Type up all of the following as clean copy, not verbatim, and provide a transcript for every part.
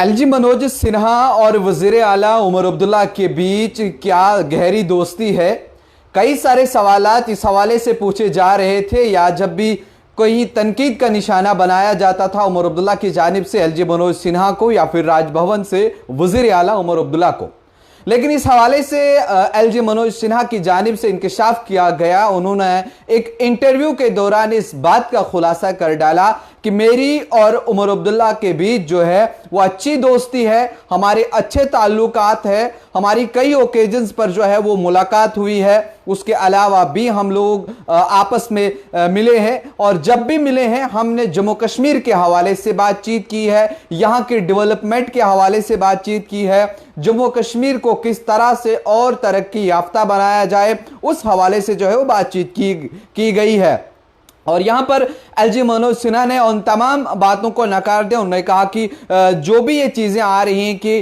LG Manoj Sinha और वजीर आला उमर अब्दुल्ला के बीच क्या गहरी दोस्ती है। कई सारे सवालात इस हवाले से पूछे जा रहे थे या जब भी कोई तनकीद का निशाना बनाया जाता था उमर अब्दुल्ला की जानिब से एलजी मनोज सिन्हा को या फिर राजभवन से वजीर आला उमर अब्दुल्ला को। लेकिन इस हवाले से एलजी मनोज सिन्हा की जानिब से इंकशाफ किया गया। उन्होंने एक इंटरव्यू के दौरान इस बात का खुलासा कर डाला कि मेरी और उमर अब्दुल्ला के बीच जो है वो अच्छी दोस्ती है, हमारे अच्छे ताल्लुकात है, हमारी कई ओकेजन्स पर जो है वो मुलाकात हुई है। उसके अलावा भी हम लोग आपस में मिले हैं और जब भी मिले हैं हमने जम्मू कश्मीर के हवाले से बातचीत की है, यहाँ के डेवलपमेंट के हवाले से बातचीत की है, जम्मू कश्मीर को किस तरह से और तरक्की याफ्ता बनाया जाए उस हवाले से जो है वो बातचीत की गई है। और यहां पर एलजी मनोज सिन्हा ने उन तमाम बातों को नकार दिया। उन्होंने कहा कि जो भी ये चीजें आ रही हैं कि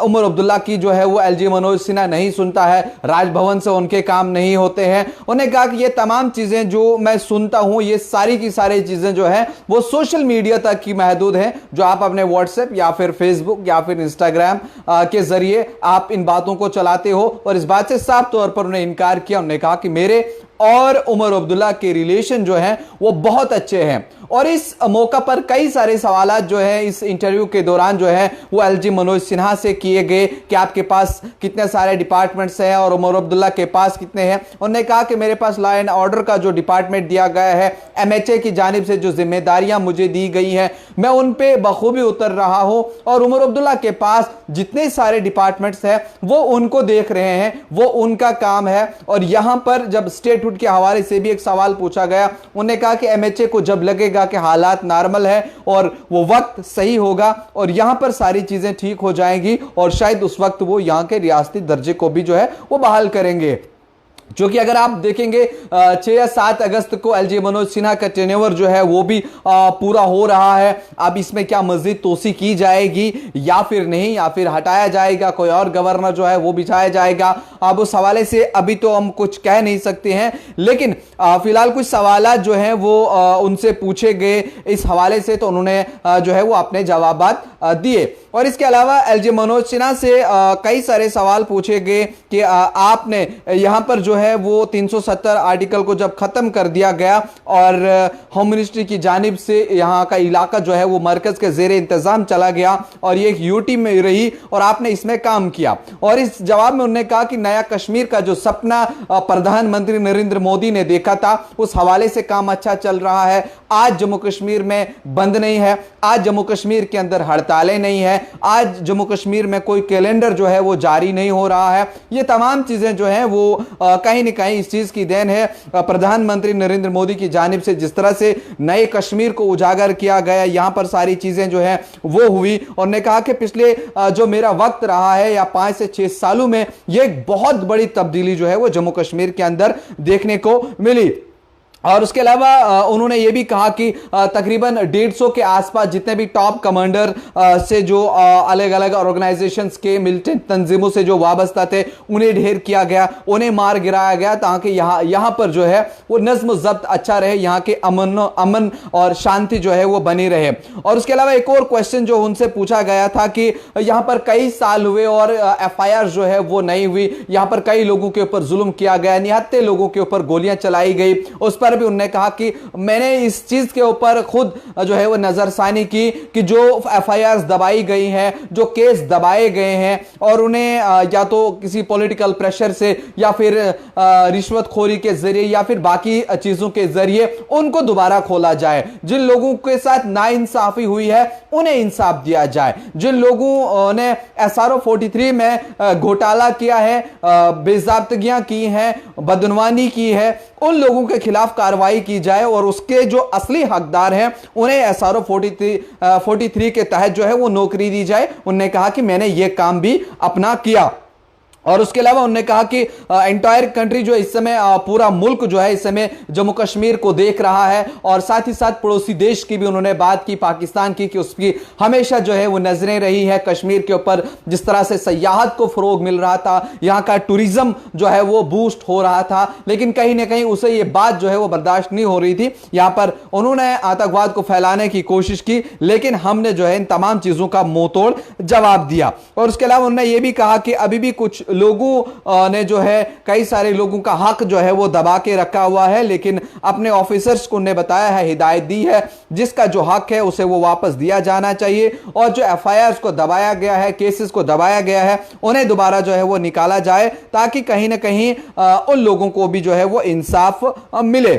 उमर अब्दुल्ला की जो है वो एलजी मनोज सिन्हा नहीं सुनता है, राजभवन से उनके काम नहीं होते हैं। उन्होंने कहा कि ये तमाम चीजें जो मैं सुनता हूं ये सारी की सारी चीजें जो है वो सोशल मीडिया तक की महदूद हैं, जो आप अपने व्हाट्सएप या फिर फेसबुक या फिर इंस्टाग्राम के जरिए आप इन बातों को चलाते हो। और इस बात से साफ तौर पर उन्हें इनकार किया। उन्होंने कहा कि मेरे और उमर अब्दुल्ला के रिलेशन जो हैं वो बहुत अच्छे हैं। और इस मौका पर कई सारे सवालात जो है इस इंटरव्यू के दौरान जो है वो एलजी मनोज सिन्हा से किए गए कि आपके पास कितने सारे डिपार्टमेंट्स हैं और उमर अब्दुल्ला के पास कितने हैं। उन्होंने कहा कि मेरे पास लॉ एंड ऑर्डर का जो डिपार्टमेंट दिया गया है, एमएचए की जानिब से जो जिम्मेदारियां मुझे दी गई हैं मैं उन पे बखूबी उतर रहा हूं। और उमर अब्दुल्ला के पास जितने सारे डिपार्टमेंट्स हैं वो उनको देख रहे हैं, वो उनका काम है। और यहां पर जब स्टेटहुड के हवाले से भी एक सवाल पूछा गया, उन्होंने कहा कि एमएचए को जब लगेगा कि हालात नॉर्मल है और वो वक्त सही होगा और यहां पर सारी चीजें ठीक हो जाएंगी और शायद उस वक्त वो यहां के रियासती दर्जे को भी जो है वो बहाल करेंगे। जो कि अगर आप देखेंगे 6 या 7 अगस्त को एलजी मनोज सिन्हा का टेन्योर जो है वो भी पूरा हो रहा है। अब इसमें क्या मजीद तोसी की जाएगी या फिर नहीं, या फिर हटाया जाएगा, कोई और गवर्नर जो है वो बिठाया जाएगा। अब उस हवाले से अभी तो हम कुछ कह नहीं सकते हैं, लेकिन फिलहाल कुछ सवालात जो हैं वो उनसे पूछे गए इस हवाले से, तो उन्होंने जो है वो अपने जवाबात दिए। और इसके अलावा एलजी मनोज सिन्हा से कई सारे सवाल पूछे गए कि आपने यहां पर जो है वो 370 आर्टिकल को जब खत्म कर दिया गया और होम मिनिस्ट्री की जानिब से यहां का इलाका जो है वो मरकज के जेर इंतजाम चला गया और ये एक यूटी में रही और आपने इसमें काम किया। और इस जवाब में उन्होंने कहा कि नया कश्मीर का जो सपना प्रधानमंत्री नरेंद्र मोदी ने देखा था उस हवाले से काम अच्छा चल रहा है। आज जम्मू कश्मीर में बंद नहीं है, आज जम्मू कश्मीर के अंदर हड़तालें नहीं है, आज जम्मू कश्मीर में कोई कैलेंडर जो है वो जारी नहीं हो रहा है। ये तमाम चीजें जो हैं वो कहीं ना कहीं इस चीज की देन है प्रधानमंत्री नरेंद्र मोदी की जानिब से। जिस तरह से नए कश्मीर को उजागर किया गया, यहां पर सारी चीजें जो है वो हुई। और ने कहा कि पिछले जो मेरा वक्त रहा है या 5 से 6 सालों में ये एक बहुत बड़ी तब्दीली जो है वो जम्मू कश्मीर के अंदर देखने को मिली। और उसके अलावा उन्होंने ये भी कहा कि तकरीबन 150 के आसपास जितने भी टॉप कमांडर से जो अलग अलग ऑर्गेनाइजेशंस के मिलिटेंट तंजीमों से जो वाबस्ता थे उन्हें ढेर किया गया, उन्हें मार गिराया गया ताकि यहाँ पर जो है वो नज्म ज़ब्त अच्छा रहे, यहाँ के अमन और शांति जो है वो बनी रहे। और उसके अलावा एक और क्वेश्चन जो उनसे पूछा गया था कि यहाँ पर कई साल हुए और FIR जो है वो नहीं हुई, यहाँ पर कई लोगों के ऊपर जुल्म किया गया, निहत्ते लोगों के ऊपर गोलियां चलाई गई। उस पर भी उन्होंने कहा कि मैंने इस चीज के ऊपर खुद जो है वो नजरसानी की कि जो FIRs दबाई गई हैं, जो केस दबाए गए हैं और उन्हें या तो किसी पॉलिटिकल प्रेशर से या फिर रिश्वतखोरी के जरिए या फिर बाकी चीजों के जरिए उनको दोबारा खोला जाए। जिन लोगों के साथ नाइंसाफी हुई है उन्हें इंसाफ दिया जाए। जिन लोगों ने SRO 43 में घोटाला किया है, बेज़ाब्तगियां की हैं, बदनवानी की है, उन लोगों के खिलाफ कार्रवाई की जाए और उसके जो असली हकदार हैं उन्हें SRO 43 के तहत जो है वो नौकरी दी जाए। उन्होंने कहा कि मैंने ये काम भी अपना किया। और उसके अलावा उन्होंने कहा कि एंटायर कंट्री जो इस समय पूरा मुल्क जो है इस समय जम्मू कश्मीर को देख रहा है, और साथ ही साथ पड़ोसी देश की भी उन्होंने बात की, पाकिस्तान की, कि उसकी हमेशा जो है वो नजरें रही है कश्मीर के ऊपर। जिस तरह से सयाहत को फरोग मिल रहा था, यहां का टूरिज्म जो है वो बूस्ट हो रहा था, लेकिन कहीं ना कहीं उसे ये बात जो है वो बर्दाश्त नहीं हो रही थी। यहां पर उन्होंने आतंकवाद को फैलाने की कोशिश की, लेकिन हमने जो है इन तमाम चीजों का मुंह तोड़ जवाब दिया। और उसके अलावा उन्होंने ये भी कहा कि अभी भी कुछ लोगों ने जो है कई सारे लोगों का हक जो है वो दबा के रखा हुआ है, लेकिन अपने ऑफिसर्स को उन्हें बताया है, हिदायत दी है, जिसका जो हक है उसे वो वापस दिया जाना चाहिए, और जो एफआईआर को दबाया गया है, केसेस को दबाया गया है, उन्हें दोबारा जो है वो निकाला जाए, ताकि कहीं ना कहीं उन लोगों को भी जो है वो इंसाफ मिले।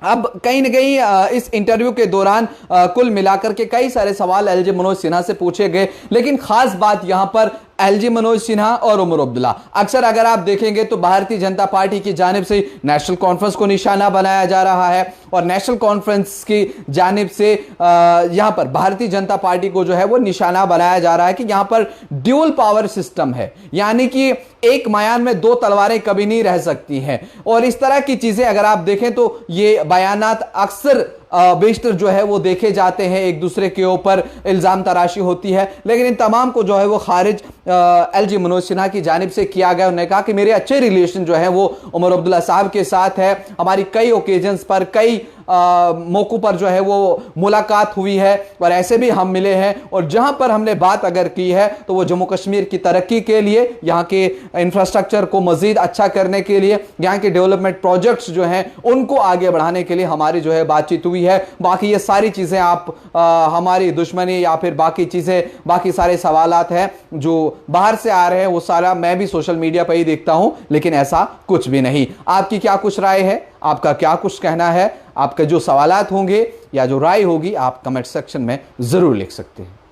अब कहीं ना कहीं इस इंटरव्यू के दौरान कुल मिलाकर के कई सारे सवाल एलजे मनोज सिन्हा से पूछे गए, लेकिन खास बात यहां पर एलजी मनोज सिन्हा और उमर अब्दुल्ला। अक्सर अगर आप देखेंगे तो भारतीय जनता पार्टी की जानिब से नेशनल कॉन्फ्रेंस को निशाना बनाया जा रहा है, और नेशनल कॉन्फ्रेंस की जानिब से यहां पर भारतीय जनता पार्टी को जो है वो निशाना बनाया जा रहा है कि यहां पर ड्यूल पावर सिस्टम है, यानी कि एक म्यान में दो तलवारें कभी नहीं रह सकती हैं। और इस तरह की चीजें अगर आप देखें तो ये बयानात अक्सर बेशतर जो है वो देखे जाते हैं, एक दूसरे के ऊपर इल्जाम तराशी होती है, लेकिन इन तमाम को जो है वो खारिज एलजी मनोज सिन्हा की जानिब से किया गया। उन्होंने कहा कि मेरे अच्छे रिलेशन जो है वो उमर अब्दुल्ला साहब के साथ है, हमारी कई ओकेजन्स पर, कई मौकों पर जो है वो मुलाकात हुई है, और ऐसे भी हम मिले हैं, और जहां पर हमने बात अगर की है तो वो जम्मू कश्मीर की तरक्की के लिए, यहाँ के इंफ्रास्ट्रक्चर को मजीद अच्छा करने के लिए, यहाँ के डेवलपमेंट प्रोजेक्ट्स जो हैं उनको आगे बढ़ाने के लिए हमारी जो है बातचीत हुई है। बाकी ये सारी चीजें आप हमारी दुश्मनी या फिर बाकी चीजें, बाकी सारे सवालात हैं जो बाहर से आ रहे हैं, वो सारा मैं भी सोशल मीडिया पर ही देखता हूं, लेकिन ऐसा कुछ भी नहीं। आपकी क्या कुछ राय है, आपका क्या कुछ कहना है, आपके जो सवालात होंगे या जो राय होगी आप कमेंट सेक्शन में जरूर लिख सकते हैं।